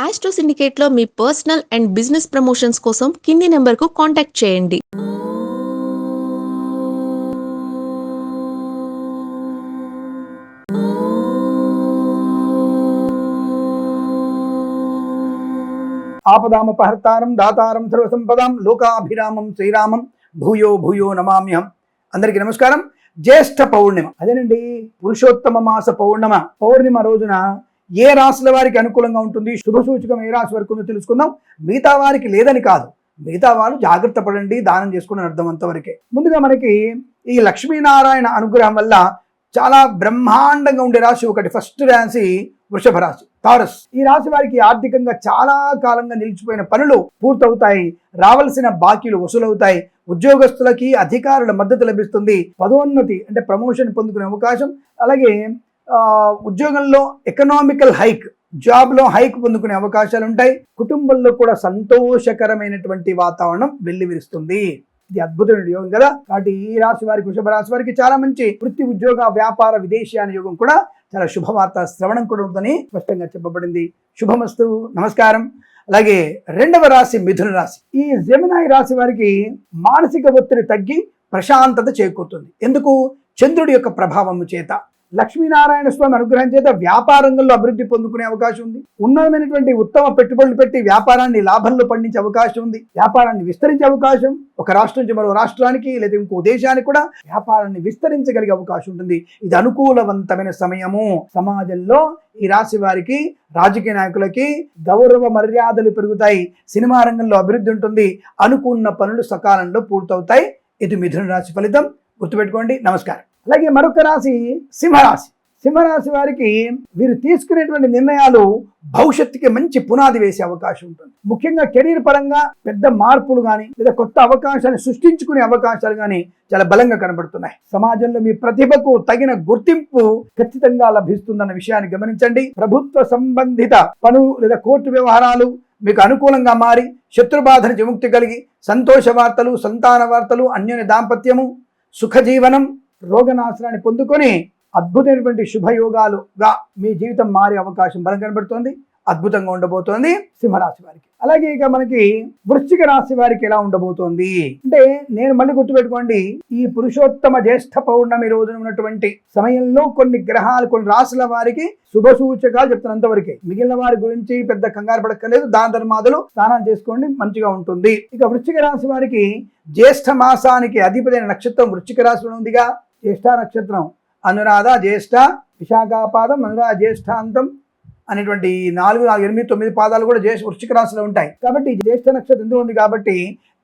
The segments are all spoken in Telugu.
ఆస్ట్రో సిండికేట్లో మీ పర్సనల్ అండ్ బిజినెస్ ప్రమోషన్స్ కోసం కింది నెంబర్కు కాంటాక్ట్ చేయండి. ఆపదామపహర్తారం దాతారం సర్వసంపదాం లోకాభిరామం శ్రీరామం భూయో భూయో నమామ్యహం. అందరికీ నమస్కారం. జ్యేష్ఠ పౌర్ణిమ, అదేనండి పురుషోత్తమ మాస పౌర్ణిమ రోజున ఏ రాశుల వారికి అనుకూలంగా ఉంటుంది, శుభ సూచకం ఏ రాశి వరకు ఉందో తెలుసుకుందాం. మిగతా వారికి లేదని కాదు, మిగతా వారు జాగ్రత్త పడండి, దానం చేసుకుని అర్థం అంతవరకే. ముందుగా మనకి ఈ లక్ష్మీనారాయణ అనుగ్రహం వల్ల చాలా బ్రహ్మాండంగా ఉండే రాశి ఒకటి, ఫస్ట్ రాశి వృషభ రాశి, తారస్. ఈ రాశి వారికి ఆర్థికంగా చాలా కాలంగా నిలిచిపోయిన పనులు పూర్తవుతాయి, రావాల్సిన బాకీలు వసూలవుతాయి, ఉద్యోగస్తులకి అధికారుల మద్దతు లభిస్తుంది, పదోన్నతి అంటే ప్రమోషన్ పొందుకునే అవకాశం, అలాగే ఉద్యోగంలో ఎకనామికల్ హైక్, జాబ్లో హైక్ పొందుకునే అవకాశాలు ఉంటాయి. కుటుంబంలో కూడా సంతోషకరమైనటువంటి వాతావరణం వెల్లివిరుస్తుంది. ఇది అద్భుతమైన యోగం కదా. కాబట్టి ఈ రాశి వారికి, వృషభ రాశి వారికి చాలా మంచి వృత్తి, ఉద్యోగ, వ్యాపార, విదేశీయాన యోగం కూడా, చాలా శుభవార్త శ్రవణం కూడా ఉంటుందని స్పష్టంగా చెప్పబడింది. శుభమస్తు, నమస్కారం. అలాగే రెండవ రాశి మిథున రాశి. ఈ జెమినాయి రాశి వారికి మానసిక ఒత్తిడి తగ్గి ప్రశాంతత చేకూరుతుంది. ఎందుకు? చంద్రుడి యొక్క ప్రభావము చేత, లక్ష్మీనారాయణ స్వామి అనుగ్రహం చేత వ్యాపార రంగంలో అభివృద్ధి పొందుకునే అవకాశం ఉంది. ఉన్నతమైనటువంటి ఉత్తమ పెట్టుబడులు పెట్టి వ్యాపారాన్ని లాభంలో పండించే అవకాశం ఉంది. వ్యాపారాన్ని విస్తరించే అవకాశం, ఒక రాష్ట్రం నుంచి మరో రాష్ట్రానికి లేదా ఇంకో దేశానికి కూడా వ్యాపారాన్ని విస్తరించగలిగే అవకాశం ఉంటుంది. ఇది అనుకూలవంతమైన సమయము. సమాజంలో ఈ రాశి వారికి, రాజకీయ నాయకులకి గౌరవ మర్యాదలు పెరుగుతాయి. సినిమా రంగంలో అభివృద్ధి ఉంటుంది. అనుకున్న పనులు సకాలంలో పూర్తవుతాయి. ఇది మిథున రాశి ఫలితం. గుర్తుపెట్టుకోండి. నమస్కారం. అలాగే మరొక రాశి సింహరాశి. సింహరాశి వారికి వీరు తీసుకునేటువంటి నిర్ణయాలు భవిష్యత్తుకి మంచి పునాది వేసే అవకాశం ఉంటుంది. ముఖ్యంగా కెరీర్ పరంగా పెద్ద మార్పులు కానీ లేదా కొత్త అవకాశాన్ని సృష్టించుకునే అవకాశాలు కానీ చాలా బలంగా కనబడుతున్నాయి. సమాజంలో మీ ప్రతిభకు తగిన గుర్తింపు ఖచ్చితంగా లభిస్తుందన్న విషయాన్ని గమనించండి. ప్రభుత్వ సంబంధిత పనులు లేదా కోర్టు వ్యవహారాలు మీకు అనుకూలంగా మారి శత్రుబాధ నుంచి విముక్తి కలిగి సంతోష వార్తలు, సంతాన వార్తలు, అన్యోన్య దాంపత్యము, సుఖజీవనం, రోగనాశనాన్ని పొందుకొని అద్భుతమైనటువంటి శుభయోగాలుగా మీ జీవితం మారే అవకాశం బలం కనబడుతోంది. అద్భుతంగా ఉండబోతోంది సింహరాశి వారికి. అలాగే ఇక మనకి వృశ్చిక రాశి వారికి ఎలా ఉండబోతోంది అంటే, నేను మళ్ళీ గుర్తుపెట్టుకోండి, ఈ పురుషోత్తమ జ్యేష్ఠ పౌర్ణమి రోజున ఉన్నటువంటి సమయంలో కొన్ని గ్రహాలు, కొన్ని రాశుల వారికి శుభ సూచకాలు చెప్తున్నంతవరకే. మిగిలిన వారి గురించి పెద్ద కంగారు పడక్కర్లేదు. దాన ధర్మాదులు స్నానం చేసుకోండి, మంచిగా ఉంటుంది. ఇక వృశ్చిక రాశి వారికి జ్యేష్ఠ మాసానికి అధిపతైన నక్షత్రం వృశ్చిక రాశిలో ఉందిగా. జ్యేష్ఠ నక్షత్రం అనురాధ, జ్యేష్ఠ, విశాఖాపాదం, అనురాధ, జ్యేష్ఠాంతం అనేటువంటి 4, 8, 9 పాదాలు కూడా వృశ్చిక రాశిలో ఉంటాయి. కాబట్టి జ్యేష్ఠ నక్షత్రం ఎందుకు ఉంది కాబట్టి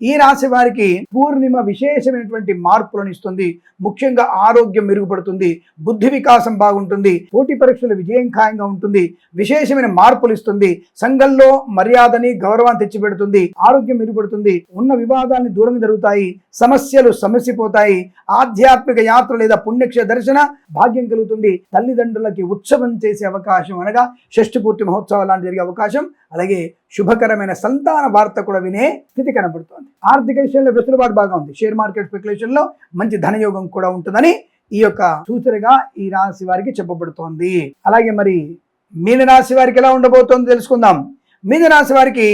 ఈ రాశి వారికి పూర్ణిమ విశేషమైనటువంటి మార్పులను ఇస్తుంది. ముఖ్యంగా ఆరోగ్యం మెరుగుపడుతుంది, బుద్ధి వికాసం బాగుంటుంది, పోటీ పరీక్షల విజయం ఖాయంగా ఉంటుంది, విశేషమైన మార్పులు ఇస్తుంది, సంఘంలో మర్యాదని, గౌరవాన్ని తెచ్చిపెడుతుంది, ఆరోగ్యం మెరుగుపడుతుంది, ఉన్న వివాదాన్ని దూరంగా జరుగుతాయి, సమస్యలు సమసిపోతాయి, ఆధ్యాత్మిక యాత్ర లేదా పుణ్యక్షేత్ర దర్శన భాగ్యం కలుగుతుంది, తల్లిదండ్రులకి ఉత్సవం చేసే అవకాశం, అనగా షష్ఠి పూర్తి మహోత్సవం లాంటి జరిగే అవకాశం, అలాగే శుభకరమైన సంతాన వార్త కూడా వినే స్థితి కనబడుతోంది. ఆర్థిక విషయంలో వెసులుబాటు బాగా ఉంది. షేర్ మార్కెట్ స్పెక్యులేషన్ లో మంచి ధనయోగం కూడా ఉంటుందని ఈ యొక్క సూచనగా ఈ రాశి వారికి చెప్పబడుతోంది. అలాగే మరి మీనరాశి వారికి ఎలా ఉండబోతోంది తెలుసుకుందాం. మీనరాశి వారికి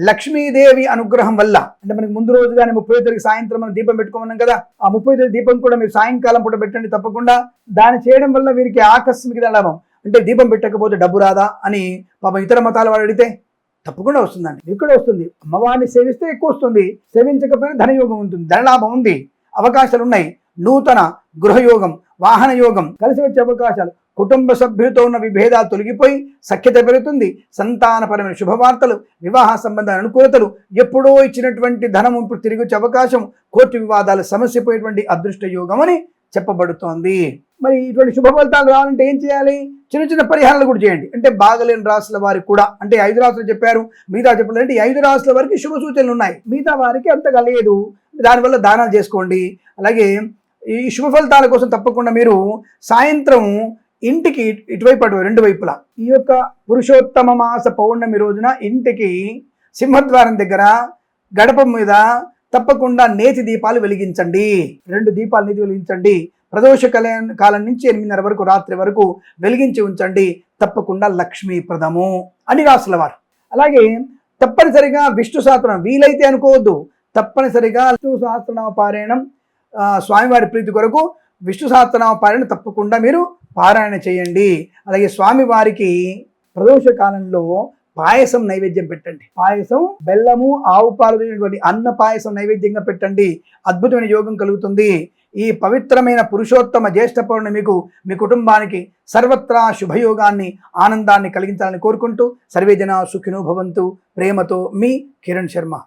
లక్ష్మీదేవి అనుగ్రహం వల్ల, అంటే మనకి ముందు రోజు కానీ 30వ తేదీ సాయంత్రం మనం దీపం పెట్టుకోమన్నాం కదా, ఆ 30వ తేదీ దీపం కూడా మీరు సాయంకాలం పూట పెట్టండి తప్పకుండా. దాన్ని చేయడం వల్ల వీరికి ఆకస్మిక లాభం, అంటే దీపం పెట్టకపోతే డబ్బు రాదా అని పాపం ఇతర మతాల వాడు అడిగితే తప్పకుండా వస్తుందండి, మీకు కూడా వస్తుంది. అమ్మవారిని సేవిస్తే ఎక్కువ వస్తుంది, సేవించకపోయినా ధనయోగం ఉంటుంది, ధనలాభం ఉంది, అవకాశాలు ఉన్నాయి. నూతన గృహయోగం, వాహన యోగం కలిసి వచ్చే అవకాశాలు, కుటుంబ సభ్యులతో ఉన్న విభేదాలు తొలగిపోయి సఖ్యత పెరుగుతుంది, సంతానపరమైన శుభవార్తలు, వివాహ సంబంధాల అనుకూలతలు, ఎప్పుడో ఇచ్చినటువంటి ధనం ఇప్పుడు తిరిగి వచ్చే అవకాశం, కోర్టు వివాదాలు సమస్యపోయేటువంటి అదృష్ట యోగం అని చెప్పబడుతోంది. మరి ఇటువంటి శుభ ఫలితాలు రావాలంటే ఏం చేయాలి? చిన్న చిన్న పరిహారాలు కూడా చేయండి. అంటే బాగలేని రాశుల వారికి కూడా, అంటే 5 రాశులు చెప్పారు, మిగతా చెప్పాలంటే 5 రాశుల వారికి శుభ సూచనలు ఉన్నాయి, మిగతా వారికి అంతగా లేదు. దానివల్ల దానాలు చేసుకోండి. అలాగే ఈ శుభ ఫలితాల కోసం తప్పకుండా మీరు సాయంత్రం ఇంటికి ఇటువైపు అటు 2 వైపులా ఈ యొక్క పురుషోత్తమ మాస పౌర్ణమి రోజున ఇంటికి సింహద్వారం దగ్గర గడప మీద తప్పకుండా నేతి దీపాలు వెలిగించండి. 2 దీపాలు నేతి వెలిగించండి. ప్రదోష కాలం నుంచి 8:30 వరకు, రాత్రి వరకు వెలిగించి ఉంచండి. తప్పకుండా లక్ష్మీప్రదము. అన్ని రాసుల వారు అలాగే తప్పనిసరిగా విష్ణు సహస్రనామం వీలైతే అనుకోవద్దు, తప్పనిసరిగా విష్ణు సహస్రనామ పారాయణం స్వామివారి ప్రీతి కొరకు విష్ణు సహస్రనామ పారాయణ తప్పకుండా మీరు పారాయణ చేయండి. అలాగే స్వామివారికి ప్రదోష కాలంలో పాయసం నైవేద్యం పెట్టండి. పాయసం బెల్లము ఆవు పాలు అన్న పాయసం నైవేద్యంగా పెట్టండి. అద్భుతమైన యోగం కలుగుతుంది. ఈ పవిత్రమైన పురుషోత్తమ జ్యేష్ఠ పౌర్ణమికు మీ కుటుంబానికి సర్వత్రా శుభయోగాన్ని ఆనందాన్ని కలిగించాలని కోరుకుంటూ సర్వే జనా సుఖినో భవంతు. ప్రేమతో మీ కిరణ్ శర్మ.